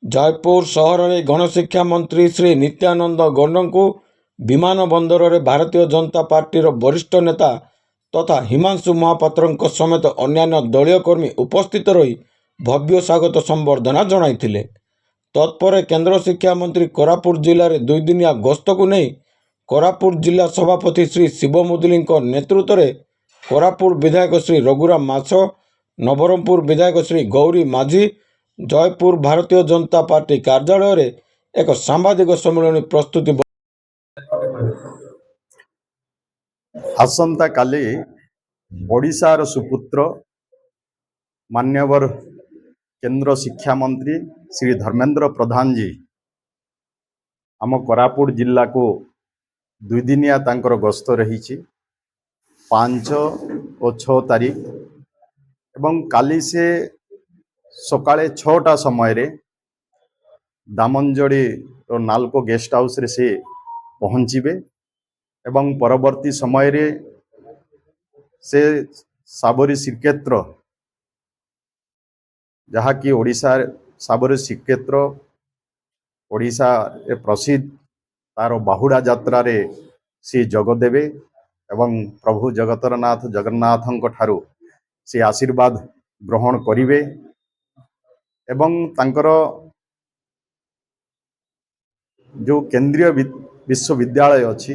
जयपुर सहर में गणशिक्षा मंत्री श्री नित्यानंद गौड़ को विमान बंदर में भारतीय जनता पार्टी वरिष्ठ नेता तथा हिमांशु महापात्र समेत अन्य दलीय कर्मी उपस्थित रही भव्य स्वागत संबर्धना जणाइथिले। तत्पर केंद्र शिक्षा मंत्री कोरापुट जिले में 2 दिनिया गस्त को नहीं कोरापुट जिला सभापति श्री शिव मुदुली नेतृत्व में कोरापुट विधायक श्री रघुराम माछ, नवरंगपुर विधायक श्री गौरी माझी, जयपुर भारतीय जनता पार्टी कार्यालय रे एक सांबादिक सम्मेलन प्रस्तुति आसंता काली ओडिशार सुपुत्र मान्यवर केंद्र शिक्षा मंत्री श्री धर्मेंद्र प्रधान जी आम कोरापुट जिला को 2 दिनिया तांकर गस्त रही 5 और 6 तारीख एवं काली से सकाळे 6टा समय रे दामंजड़ी नालको गेस्ट हाउस रे से पहुँचे एवं परवर्ती समय रे से साबरी श्रीक्षेत्र जहाँकि ओडिशा साबरी श्रीक्षेत्र ओडिशा प्रसिद्ध तार बाहुड़ा यात्रा रे से जगदेवे एवं प्रभु जगतरनाथ जगन्नाथ ठारू से आशीर्वाद ग्रहण करिवे एवं तांकर जो केंद्रीय विश्वविद्यालय अच्छी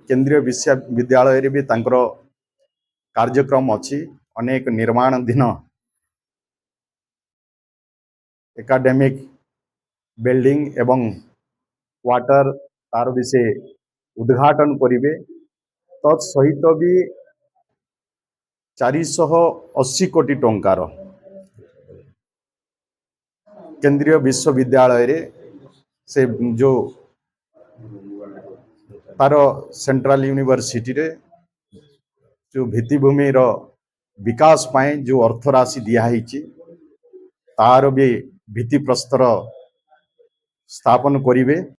केंद्रीय विश्वविद्यालय रे भी तांकर कार्यक्रम अच्छी अनेक निर्माणाधीन एकाडेमिक बिल्डिंग एवं क्वार्टर तार भी से उद्घाटन करिवे। तत्सहित भी 480 कोटी टंकार केंद्रीय विश्वविद्यालय रे से जो तार सेंट्रल यूनिवर्सिटी रे जो भित्तिभूमि रो विकास पाए जो अर्थराशि दियाही तार भी भित्तिप्रस्तर स्थापन करिवे।